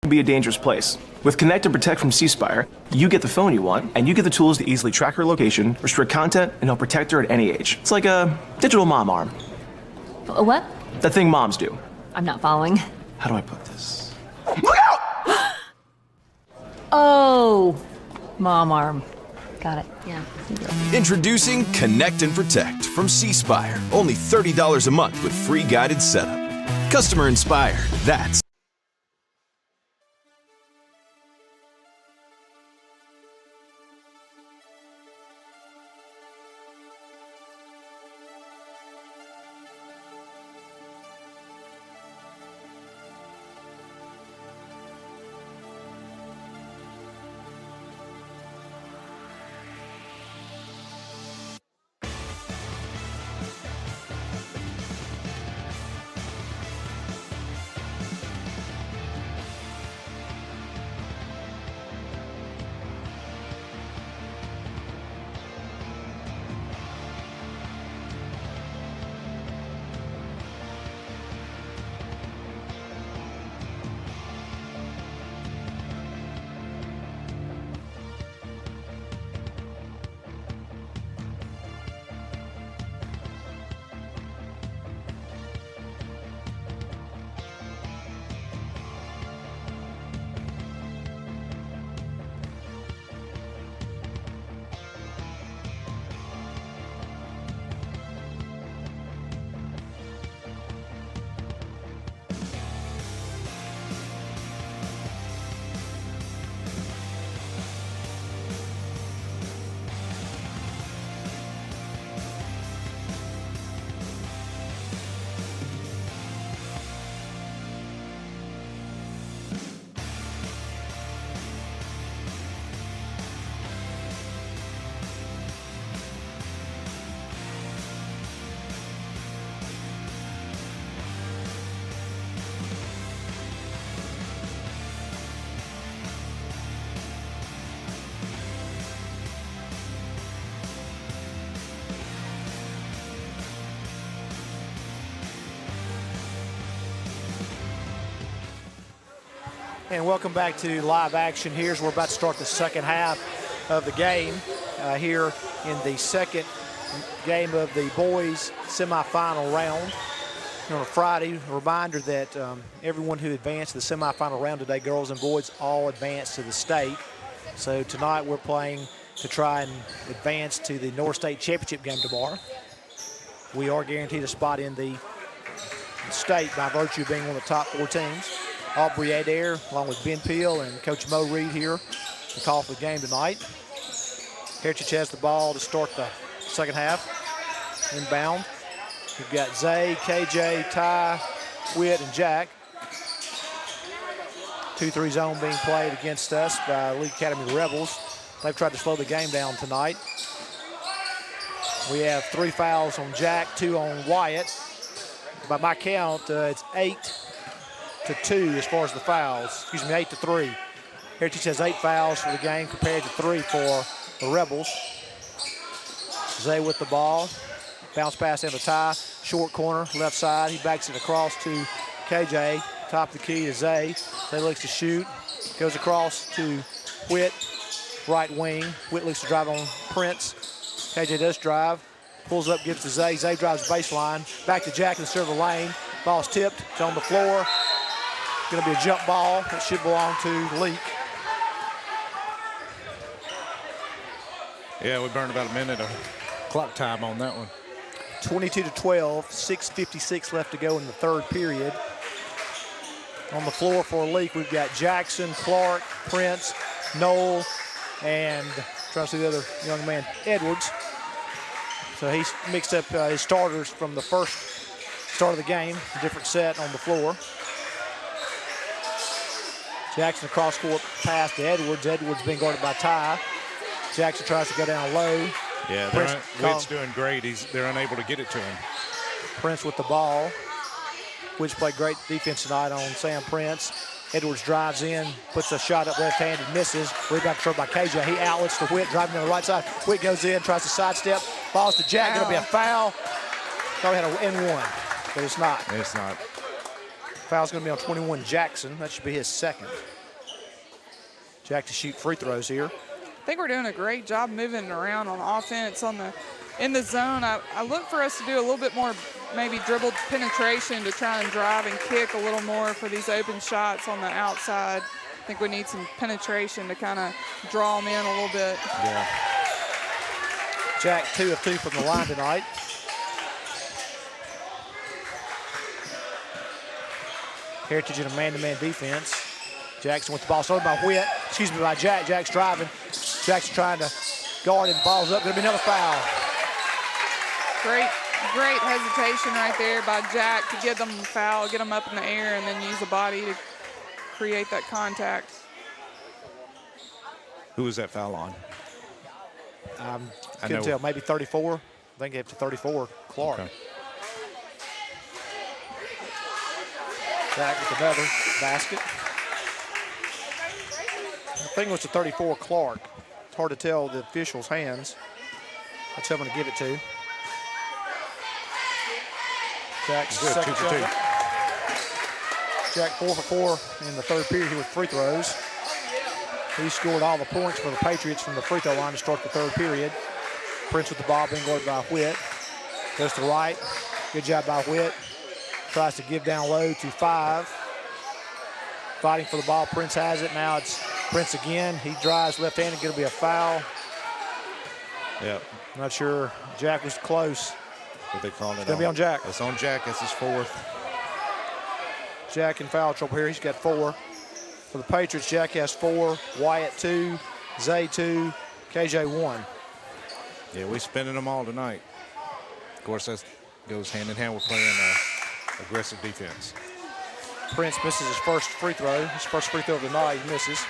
Be a dangerous place. With Connect and Protect from C Spire, you get the phone you want, and you get the tools to easily track her location, restrict content, and help protect her at any age. It's like a digital mom arm. A what? That thing moms do. I'm not following. How do I put this? Look out! Oh, mom arm. Got it. Yeah. Introducing Connect and Protect from C Spire. Only $30 a month with free guided setup. Customer inspired. That's And welcome back to live action here as we're about to start the second half of the game here in the second game of the boys semifinal round. On a Friday, a reminder that everyone who advanced to the semifinal round today, girls and boys, all advanced to the state. So tonight we're playing to try and advance to the North State Championship game tomorrow. We are guaranteed a spot in the state by virtue of being one of the top 4 teams. Aubrey Adair, along with Ben Peel and Coach Mo Reed here to call for the game tonight. Heritage has the ball to start the second half. Inbound. We've got Zay, KJ, Ty, Witt, and Jack. 2-3 zone being played against us by Leake Academy Rebels. They've tried to slow the game down tonight. We have 3 fouls on Jack, 2 on Wyatt. By my count, it's 8-2 as far as the fouls. Excuse me, 8-3. Heritage has 8 fouls for the game compared to 3 for the Rebels. Zay with the ball. Bounce pass into Ty. Short corner, left side. He backs it across to KJ. Top of the key to Zay. Zay looks to shoot. Goes across to Witt. Right wing. Witt looks to drive on Prince. KJ does drive. Pulls up, gives to Zay. Zay drives baseline. Back to Jack in the center of the lane. Ball's tipped. It's on the floor. Going to be a jump ball that should belong to Leake. Yeah, we burned about a minute of clock time on that one. 22-12, 6:56 left to go in the third period. On the floor for Leake, we've got Jackson, Clark, Prince, Noel, and trying to see the other young man, Edwards. So he's mixed up his starters from the first start of the game, a different set on the floor. Jackson across court pass to Edwards. Edwards being guarded by Ty. Jackson tries to go down low. Yeah, Witt's doing great. They're unable to get it to him. Prince with the ball. Witt played great defense tonight on Sam Prince. Edwards drives in, puts a shot up left-handed, misses. Rebound controlled by KJ. He outlets to Witt, driving on the right side. Witt goes in, tries to sidestep. Balls to Jack. Going to be a foul. Thought we had an N1, but it's not. It's not. Foul's going to be on 21 Jackson. That should be his second. Jack to shoot free throws here. I think we're doing a great job moving around on offense in the zone. I look for us to do a little bit more maybe dribble penetration to try and drive and kick a little more for these open shots on the outside. I think we need some penetration to kind of draw them in a little bit. Yeah. Jack 2 of 2 from the line tonight. Heritage in a man-to-man defense. Jackson with the ball started by Witt. By Jack. Jack's driving. Jackson trying to guard him. Ball's up. Going to be another foul. Great hesitation right there by Jack to get them the foul, get them up in the air, and then use the body to create that contact. Who was that foul on? Couldn't tell. Maybe 34. I think up to 34. Clark. Okay. Jack with another basket. I think it was to 34 Clark. It's hard to tell the official's hands. That's who I'm going to give it to. Jack's Good, second 2 for 2. shot. Jack 4 for 4 in the third period here with free throws. He scored all the points for the Patriots from the free throw line to start the third period. Prince with the ball being guarded by Witt. Goes to right. Good job by Witt. Tries to give down low to 5. Fighting for the ball. Prince has it. Now it's Prince again. He drives left-handed. Going to be a foul. Yep. Not sure. Jack was close. What they calling it? It's going to be on Jack. It's on Jack. That's his 4th. Jack in foul trouble here. He's got 4. For the Patriots, Jack has 4. Wyatt 2. Zay 2. KJ 1. Yeah, we're spinning them all tonight. Of course, that goes hand in hand with playing aggressive defense. Prince misses his first free throw. His first free throw of the night, he misses.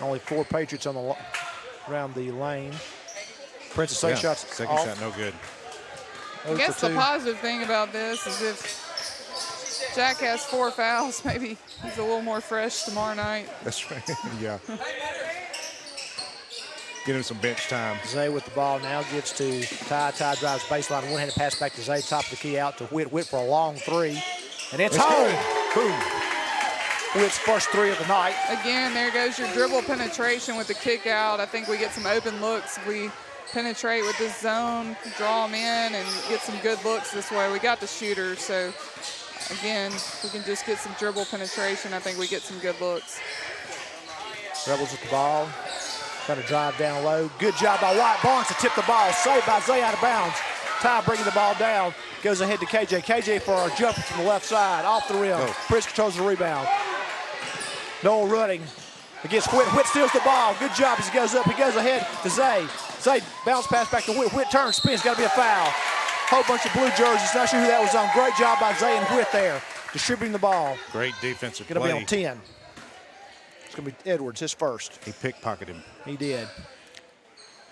Only 4 Patriots on around the lane. Prince's second shot's second off. shot, no good. I guess the positive thing about this is if Jack has 4 fouls, maybe he's a little more fresh tomorrow night. That's right. Yeah. Get him some bench time. Zay with the ball now gives to Ty. Ty drives baseline. One-handed pass back to Zay. Top of the key out to Witt. Witt for a long 3. And it's home. Boom. Witt's first 3 of the night. Again, there goes your dribble penetration with the kick out. I think we get some open looks. We penetrate with this zone, draw them in, and get some good looks this way. We got the shooter, so again, we can just get some dribble penetration. I think we get some good looks. Rebels with the ball. Trying to drive down low. Good job by White Barnes to tip the ball. Saved by Zay out of bounds. Ty bringing the ball down. Goes ahead to KJ. KJ for a jumper from the left side. Off the rim. Prince controls the rebound. Noel running against Witt. Witt steals the ball. Good job as he goes up. He goes ahead to Zay. Zay bounce pass back to Witt. Witt turns, spins. Got to be a foul. Whole bunch of blue jerseys. Not sure who that was on. Great job by Zay and Witt there. Distributing the ball. Great defensive play. Going to be on 10. It's going to be Edwards, his first. He pickpocketed him. He did.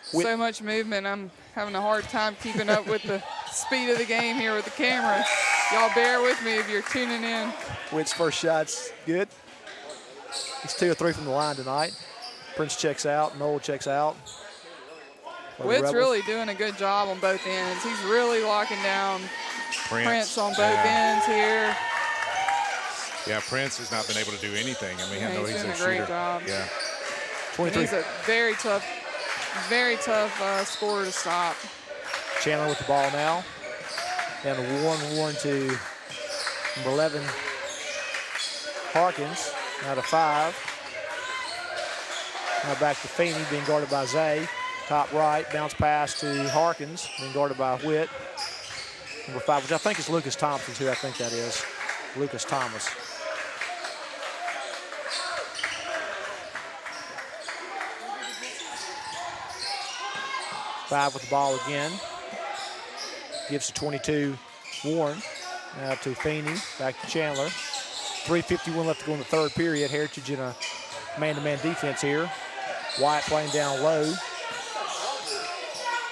So much movement. I'm having a hard time keeping up with the speed of the game here with the camera. Y'all bear with me if you're tuning in. Witt's first shot's good. He's 2 of 3 from the line tonight. Prince checks out. Noel checks out. Witt's really doing a good job on both ends. He's really locking down Prince on both ends here. Yeah, Prince has not been able to do anything. I mean, I know he's doing a a shooter. great job. Yeah. 23. He's a very tough scorer to stop. Chandler with the ball now. Down to 1-1 to number 11, Harkins. Now to 5. Now back to Feeney, being guarded by Zay. Top right, bounce pass to Harkins, being guarded by Witt. Number 5, which I think is Lucas Thompson's who I think that is. Lucas Thomas. Five with the ball again. Gives to 22 Warren. Now to Feeney. Back to Chandler. 3:51 left to go in the third period. Heritage in a man-to-man defense here. Wyatt playing down low.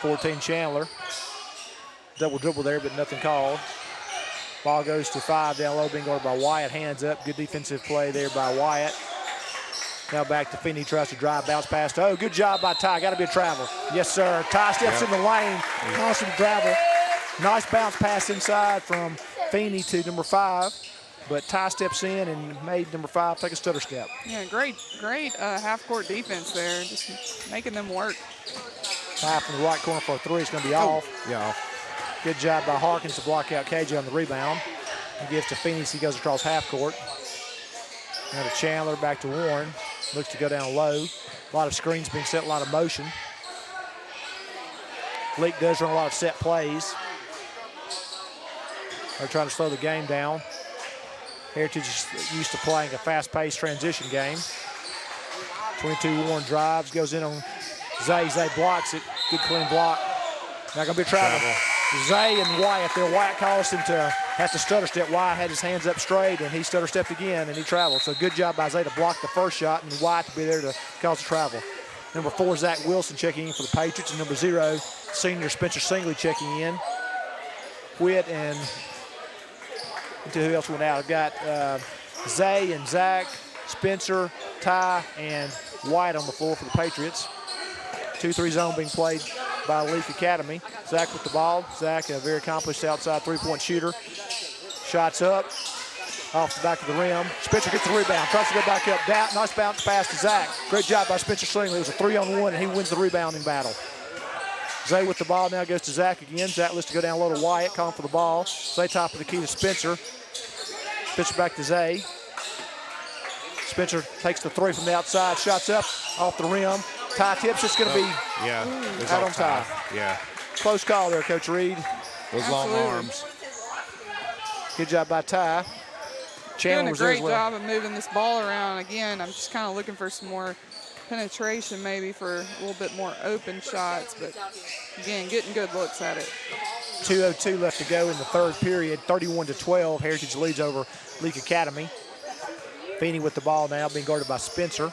14 Chandler. Double dribble there, but nothing called. Ball goes to 5 down low, being guarded by Wyatt. Hands up. Good defensive play there by Wyatt. Now back to Feeney, tries to drive, bounce past. Oh, good job by Ty. Got to be a travel. Yes, sir. Ty steps in the lane. Awesome travel. Nice bounce pass inside from Feeney to number 5. But Ty steps in and made number 5 take a stutter step. Yeah, great half-court defense there, just making them work. Ty from the right corner for a 3. It's going to be off. Yeah, off. Good job by Harkins to block out KJ on the rebound. He gives to Phoenix. He goes across half court. Now to Chandler, back to Warren. Looks to go down low. A lot of screens being set, a lot of motion. Leake does run a lot of set plays. They're trying to slow the game down. Heritage is used to playing a fast-paced transition game. 22 Warren drives, goes in on Zay. Zay blocks it. Good clean block. Not going to be a travel. Zay and Wyatt there. Wyatt caused him to have to stutter step. Wyatt had his hands up straight, and he stutter stepped again, and he traveled. So good job by Zay to block the first shot, and Wyatt to be there to cause the travel. Number 4, Zach Wilson checking in for the Patriots, and number 0, senior Spencer Singley checking in. Whit and who else went out? I've got Zay and Zach, Spencer, Ty, and White on the floor for the Patriots. 2-3 zone being played by Leake Academy. Zach with the ball. Zach, a very accomplished outside three-point shooter. Shots up, off the back of the rim. Spencer gets the rebound, tries to go back up. Down, nice bounce pass to Zach. Great job by Spencer Singley. It was a 3-on-1, and he wins the rebounding battle. Zay with the ball now goes to Zach again. Zach lets to go down low to Wyatt, calling for the ball. Zay top of the key to Spencer. Spencer back to Zay. Spencer takes the 3 from the outside, shots up off the rim. Ty tips, it's going to be out on Ty. Yeah. Close call there, Coach Reed. Those long arms. Good job by Ty. Chandler Doing a was there as great well. job of moving this ball around. Again, I'm just kind of looking for some more penetration, maybe for a little bit more open shots, but again, getting good looks at it. 2:02 left to go in the third period. 31-12. Heritage leads over Leake Academy. Feeney with the ball now, being guarded by Spencer.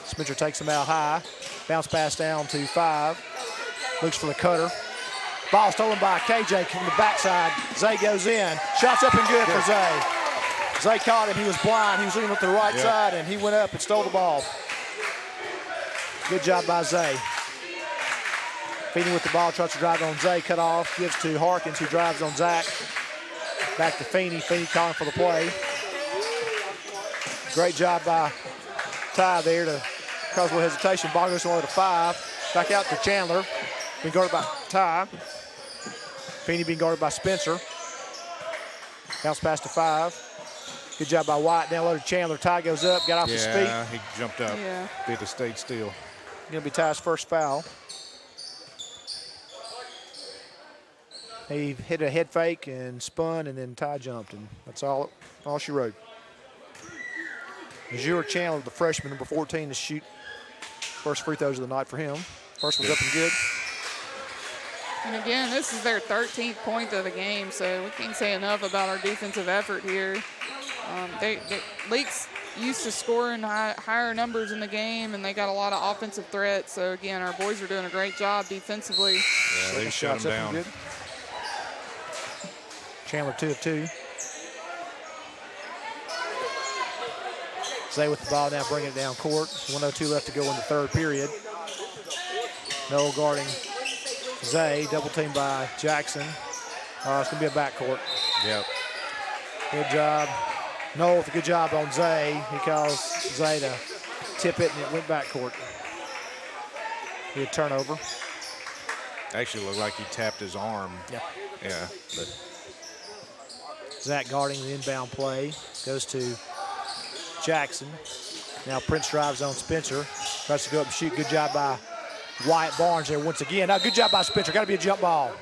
Spencer takes him out high. Bounce pass down to 5. Looks for the cutter. Ball stolen by KJ from the backside. Zay goes in. Shots up and good for Zay. Zay caught him. He was blind. He was looking up to the right side, and he went up and stole the ball. Good job by Zay. Feeney with the ball, tries to drive on Zay, cut off, gives to Harkins, who drives on Zach. Back to Feeney. Feeney calling for the play. Great job by Ty there to cause a little hesitation. Ball goes only to 5. Back out to Chandler. Being guarded by Ty. Feeney being guarded by Spencer. Bounce pass to 5. Good job by White. Down low to Chandler. Ty goes up, got off his feet. Yeah, he jumped up. Yeah. Did the state steal. Going to be Ty's first foul. He hit a head fake and spun, and then Ty jumped, and that's all she wrote. Azure Chandler, the freshman, number 14, to shoot first free throws of the night for him. First was up and good. And again, this is their 13th point of the game, so we can't say enough about our defensive effort here. Leake's used to scoring higher numbers in the game, and they got a lot of offensive threats. So again, our boys are doing a great job defensively. Yeah, they shut him down. Chandler 2 of 2. Zay with the ball now, bringing it down court. 1:02 left to go in the third period. Noel guarding Zay, double teamed by Jackson. It's going to be a backcourt. Yep. Good job. Noel with a good job on Zay. He caused Zay to tip it, and it went backcourt. He had turnover. Actually looked like he tapped his arm. Yeah. Yeah. But Zach guarding the inbound play. Goes to Jackson. Now Prince drives on Spencer. Tries to go up and shoot. Good job by Wyatt Barnes there once again. Now good job by Spencer. Got to be a jump ball.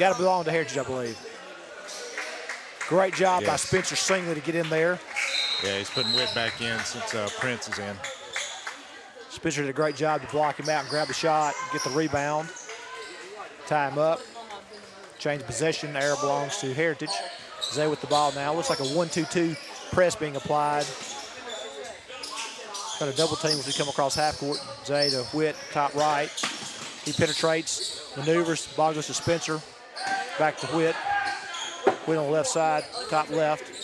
Got to belong to Heritage, I believe. Great job by Yes. Spencer Singley to get in there. Yeah, he's putting Witt back in since Prince is in. Spencer did a great job to block him out and grab the shot, get the rebound, tie him up, change possession. The arrow belongs to Heritage. Zay with the ball now. Looks like a 1-2-2 press being applied. Got a double team as we come across half court. Zay to Witt, top right. He penetrates, maneuvers, ball goes to Spencer. Back to Witt. Witt on the left side, top left.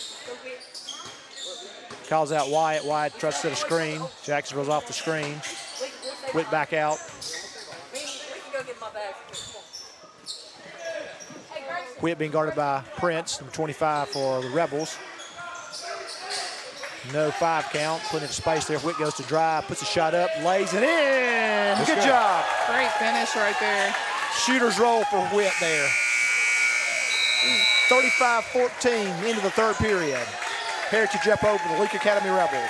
Calls out Wyatt. Wyatt tries to set a screen. Jackson goes off the screen. Witt back out. Witt being guarded by Prince, number 25 for the Rebels. No 5 count, plenty of space there. Witt goes to drive, puts a shot up, lays it in. Good job. Great finish right there. Shooter's roll for Witt there. 35-14 into the third period. Heritage up over the Leake Academy Rebels.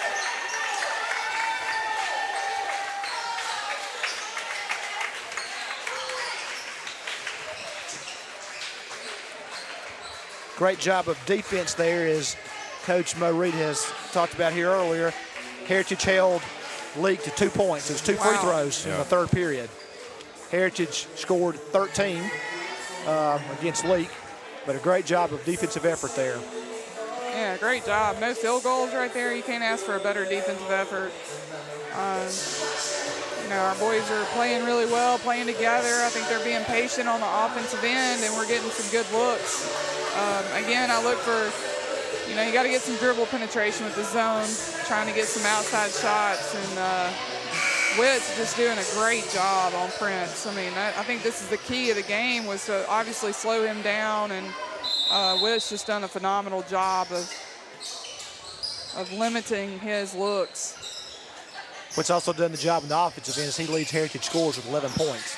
Great job of defense there, as Coach Mo Reed has talked about here earlier. Heritage held Leake to 2 points. It was 2 free throws in the third period. Heritage scored 13 against Leake, but a great job of defensive effort there. Yeah, great job. No field goals right there. You can't ask for a better defensive effort. You know, our boys are playing really well, playing together. I think they're being patient on the offensive end, and we're getting some good looks. Again, I look for, you know, you got to get some dribble penetration with the zone, trying to get some outside shots, and Witt's just doing a great job on Prince. I mean, I think this is the key of the game, was to obviously slow him down, and Witt's just done a phenomenal job of limiting his looks. Witt's also done the job in the offensive end, as he leads Heritage scores with 11 points.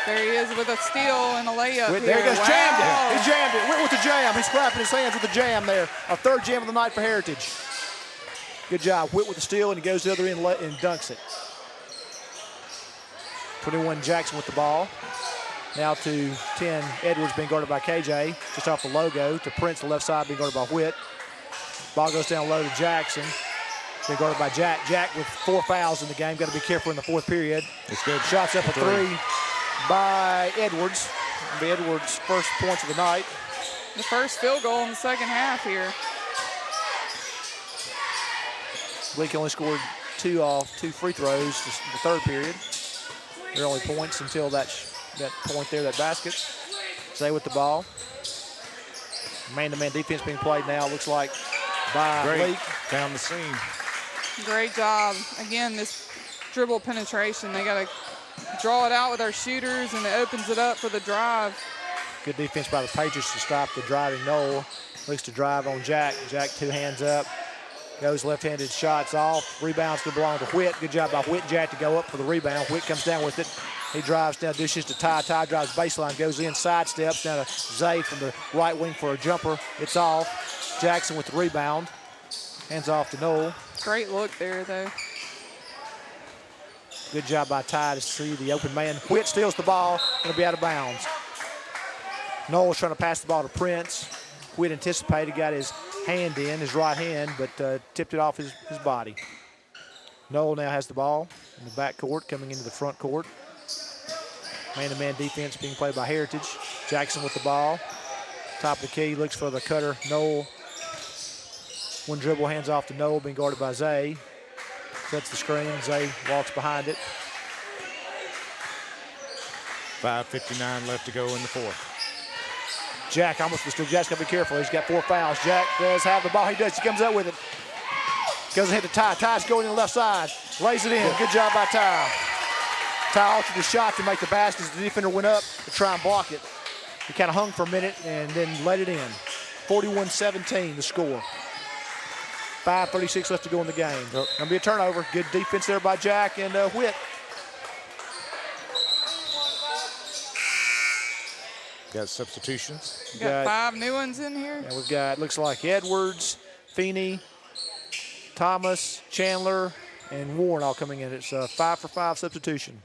There he is with a steal and a layup. Witt, there he goes, Wow. jammed it. He jammed it. Witt with the jam. He's clapping his hands with the jam there. A third jam of the night for Heritage. Good job. Witt with the steal, and he goes to the other end and dunks it. 21 Jackson with the ball. Now to 10 Edwards, being guarded by KJ. Just off the logo to Prince, the left side, being guarded by Witt. Ball goes down low to Jackson. Being guarded by Jack. Jack with 4 fouls in the game. Got to be careful in the fourth period. It's good. Shots up a three by Edwards. It'll be Edwards' first points of the night. The first field goal in the second half here. Leake only scored 2 free throws in the third period. Their only points until that point there, that basket. Zay with the ball. Man-to-man defense being played now, looks like, by Leake. Down the seam. Great job. Again, this dribble penetration, they got to draw it out with our shooters, and it opens it up for the drive. Good defense by the Patriots to stop the driving Noel. Looks to drive on Jack. Jack 2 hands up. Goes left-handed, shots off. Rebounds to belong to Witt. Good job by Witt and Jack to go up for the rebound. Witt comes down with it. He drives down, dishes to Ty. Ty drives baseline, goes in, sidesteps down to Zay from the right wing for a jumper. It's off. Jackson with the rebound. Hands off to Noel. Great look there, though. Good job by Ty to see the open man. Witt steals the ball, going to be out of bounds. Noel's trying to pass the ball to Prince. Witt anticipated, got his hand in, his right hand, but tipped it off his body. Noel now has the ball in the back court, coming into the front court. Man-to-man defense being played by Heritage. Jackson with the ball. Top of the key, looks for the cutter. Noel. One dribble, hands off to Noel, being guarded by Zay. Sets the screen, Zay walks behind it. 5:59 left to go in the fourth. Jack almost was still. Jack's got to be careful. He's got 4 fouls. Jack does have the ball. He does. He comes up with it. Goes ahead to Ty. Ty's going in the left side. Lays it in. Good job by Ty. Ty altered the shot to make the basket as the defender went up to try and block it. He kind of hung for a minute and then let it in. 41-17 the score. 5:36 left to go in the game. Going to be a turnover. Good defense there by Jack and Witt. Got substitutions. Got 5 new ones in here. And we've got, looks like Edwards, Feeney, Thomas, Chandler, and Warren all coming in. It's a 5-for-5 substitution.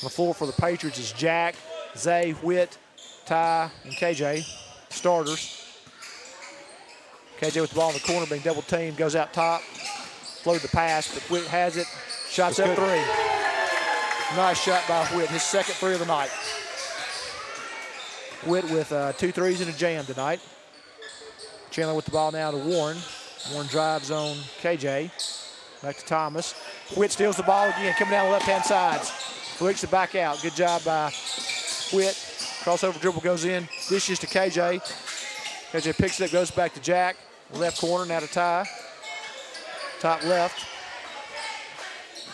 On the floor for the Patriots is Jack, Zay, Whit, Ty, and KJ, starters. KJ with the ball in the corner, being double teamed, goes out top, floated the pass, but Whit has it, shots up three. Nice shot by Whit, his second three of the night. Whit with 2 threes and a jam tonight. Chandler with the ball now to Warren. Warren drives on KJ. Back to Thomas. Whit steals the ball again, coming down the left-hand side. Flicks it back out. Good job by Whit. Crossover dribble goes in. Dishes to KJ. KJ picks it up, goes back to Jack. Left corner, now to Ty. Top left.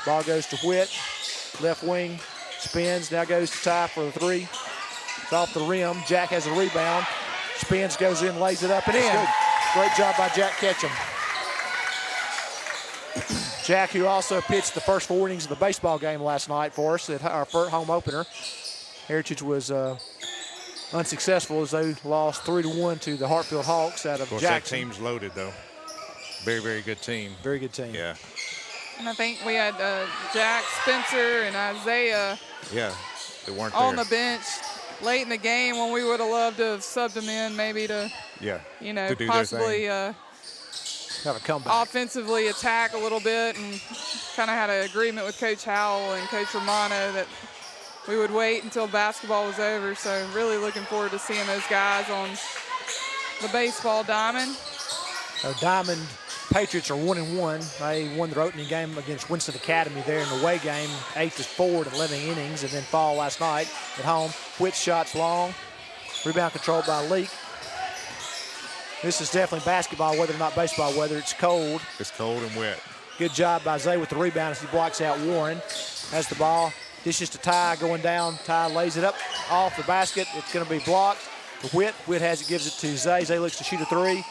Ball goes to Whit. Left wing, spins, now goes to Ty for the three. It's off the rim. Jack has a rebound. Spins, goes in, lays it up and in. Great job by Jack Ketchum. Jack, who also pitched the first 4 innings of the baseball game last night for us at our first home opener. Heritage was unsuccessful as they lost 3-1 to the Hartfield Hawks out of Jackson. That team's loaded, though. Very, very good team. Very good team. Yeah. And I think we had Jack, Spencer, and Isaiah they weren't on there. the bench late in the game when we would have loved to have subbed them in maybe to, to do possibly have a comeback. offensively attack a little bit, and kind of had an agreement with Coach Howell and Coach Romano that we would wait until basketball was over. So really looking forward to seeing those guys on the baseball diamond. Diamond Patriots are 1-1. They won their opening game against Winston Academy there in the away game, 8-4 in 11 innings, and then fall last night at home. Whit shots long. Rebound controlled by Leake. This is definitely basketball weather, not baseball weather. It's cold. It's cold and wet. Good job by Zay with the rebound as he blocks out Warren. Has the ball. Dishes to Ty going down. Ty lays it up off the basket. It's going to be blocked for Whit. Whit has it, gives it to Zay. Zay looks to shoot a three.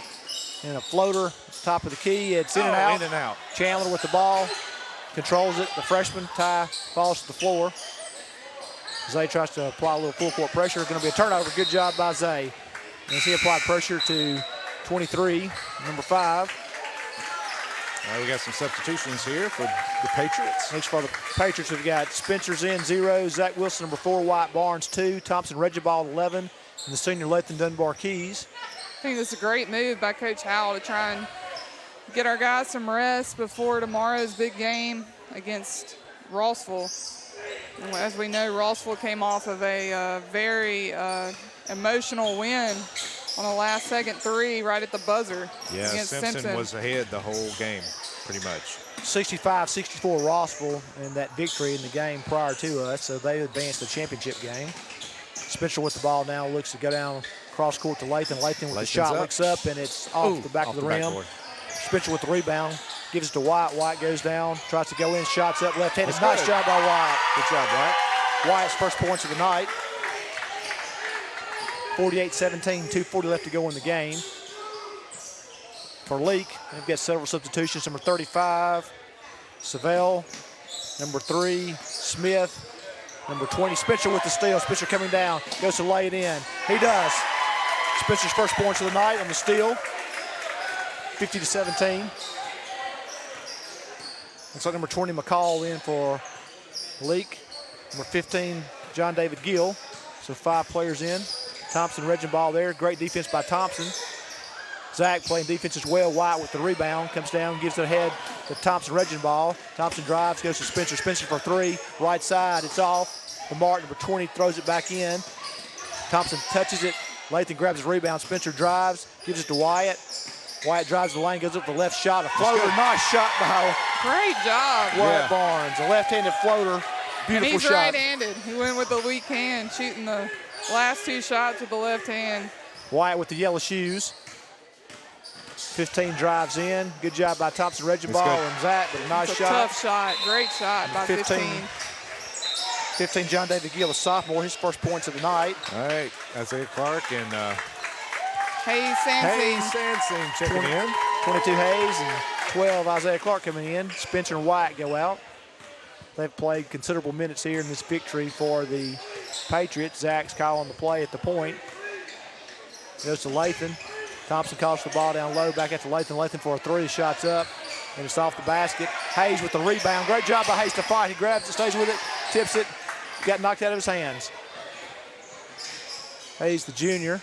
And a floater, top of the key. It's in and out. In and out. Chandler with the ball. Controls it. The freshman, Ty, falls to the floor. Zay tries to apply a little full court pressure. Going to be a turnover. Good job by Zay. As he applied pressure to 23, number 5. We got some substitutions here for the Patriots. Next for the Patriots, we've got Spencer's in 0, Zach Wilson, number 4, White Barnes 2, Thompson Regibald 11, and the senior Lathan Dunbar Keys. I think this is a great move by Coach Howell to try and get our guys some rest before tomorrow's big game against Rossville. And as we know, Rossville came off of a very emotional win on a last-second three right at the buzzer against Simpson was ahead the whole game, pretty much. 65-64 Rossville in that victory in the game prior to us, so they advanced the championship game. Spencer with the ball now looks to go down cross court to Lathan. Lathan with the shot looks up, and it's off the back of the rim. Backboard. Spencer with the rebound, gives it to White. White goes down, tries to go in, shots up left-handed. Nice job by White. Good job, White. Wyatt's first points of the night. 48-17, 2:40 left to go in the game. For Leake, they've got several substitutions. Number 35, Savell. Number 3, Smith. Number 20, Spencer with the steal. Spencer coming down, goes to lay it in. He does. Spencer's first points of the night on the steal. 50-17. Looks like number 20, McCall in for Leake. Number 15, John David Gill. So 5 players in. Thompson, Regibald there. Great defense by Thompson. Zach playing defense as well. White with the rebound. Comes down, gives it ahead to Thompson, Regibald. Thompson drives, goes to Spencer. Spencer for 3. Right side, it's off. Lamar, number 20, throws it back in. Thompson touches it. Lathan grabs his rebound. Spencer drives, gives it to Wyatt. Wyatt drives the lane, goes up for the left shot. A floater, nice shot by Great job. Wyatt Barnes. A left-handed floater. Beautiful And he's shot. right-handed. He went with the weak hand, shooting the last 2 shots with the left hand. Wyatt with the yellow shoes. 15 drives in. Good job by Thompson, Regibald, and Zach, but a nice It's a shot. tough shot. Great shot by 15. 15, John David Gill, a sophomore, his first points of the night. All right, Isaiah Clark and Hayes Sansing. Sansing checking in. 22 Hayes and 12 Isaiah Clark coming in. Spencer and White go out. They've played considerable minutes here in this victory for the Patriots. Zach's calling the play at the point. Goes to Lathan. Thompson calls the ball down low, back at to Lathan. Lathan for a 3, shots up, and it's off the basket. Hayes with the rebound. Great job by Hayes to fight. He grabs it, stays with it, tips it, got knocked out of his hands. Hayes, the junior,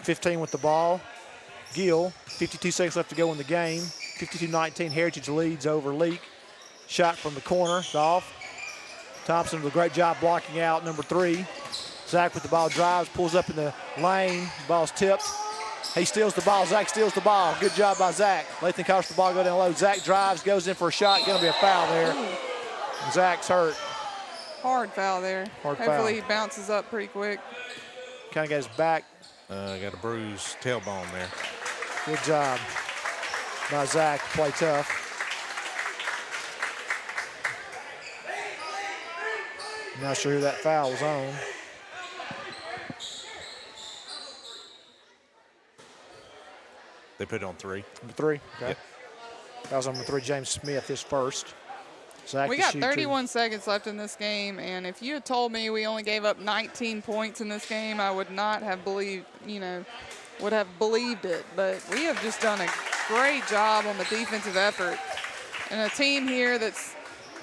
15 with the ball. Gill, 52 seconds left to go in the game. 52-19, Heritage leads over Leake. Shot from the corner, it's off. Thompson with a great job blocking out number 3. Zach with the ball drives, pulls up in the lane. Ball's tipped. He steals the ball. Zach steals the ball. Good job by Zach. Lathan caught the ball go down low. Zach drives, goes in for a shot. Going to be a foul there. And Zach's hurt. Hard foul there. Hopefully he bounces up pretty quick. Kind of got his back. Got a bruised tailbone there. Good job by Zach to play tough. Not sure who that foul was on. They put it on 3. Number 3. Okay. Yep. That was on number 3, James Smith, his first. Zach We got 31 seconds left in this game, and if you had told me we only gave up 19 points in this game, I would not have believed, would have believed it. But we have just done a great job on the defensive effort. And a team here that's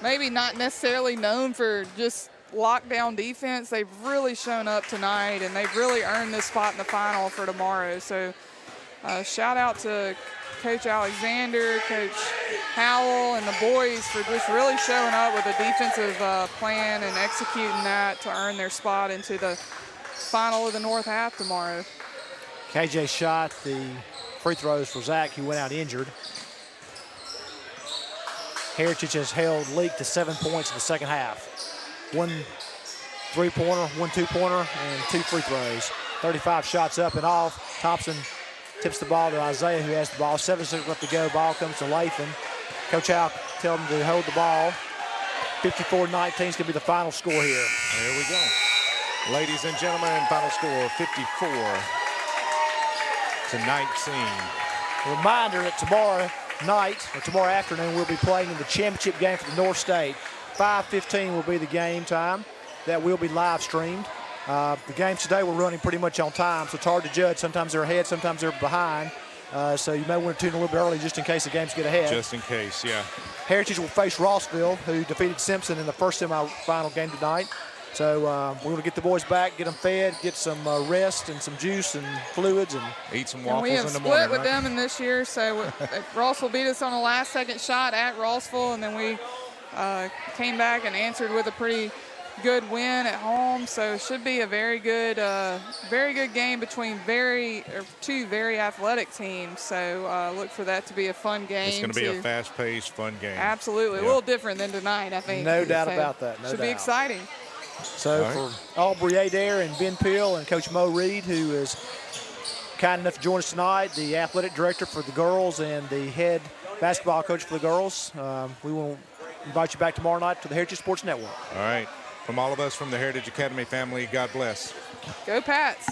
maybe not necessarily known for just lockdown defense, they've really shown up tonight, and they've really earned this spot in the final for tomorrow. So shout out to Coach Alexander, Coach Howell, and the boys for just really showing up with a defensive plan and executing that to earn their spot into the final of the North half tomorrow. KJ shot the free throws for Zach, who went out injured. Heritage has held Leake to 7 points in the second half. 1 3-pointer, 1 2-pointer, and 2 free throws. 35 shots up and off. Thompson tips the ball to Isaiah, who has the ball. 7 seconds left to go. Ball comes to Lathan. Coach Al tells him to hold the ball. 54-19 is going to be the final score here. There we go. Ladies and gentlemen, final score 54 to 19. A reminder that tomorrow night, or tomorrow afternoon, we'll be playing in the championship game for the North State. 5:15 will be the game time. That will be live streamed. The games today we're running pretty much on time, so it's hard to judge. Sometimes they're ahead, sometimes they're behind. So you may want to tune a little bit early just in case the games get ahead. Just in case, yeah. Heritage will face Rossville, who defeated Simpson in the first semifinal game tonight. So we're going to get the boys back, get them fed, get some rest and some juice and fluids. And eat some And waffles we have in the split morning, with right? them in this year. So Rossville beat us on a last-second shot at Rossville, and then we came back and answered with a pretty good win at home. So it should be a very good game between two very athletic teams. So look for that to be a fun game. It's going to be a fast-paced, fun game. Absolutely. Yeah. A little different than tonight, I think. No doubt So about that. No should doubt. be exciting. So for Aubrey Adair and Ben Peel and Coach Mo Reed, who is kind enough to join us tonight, the athletic director for the girls and the head basketball coach for the girls, we will invite you back tomorrow night to the Heritage Sports Network. All right. From all of us from the Heritage Academy family, God bless. Go Pats.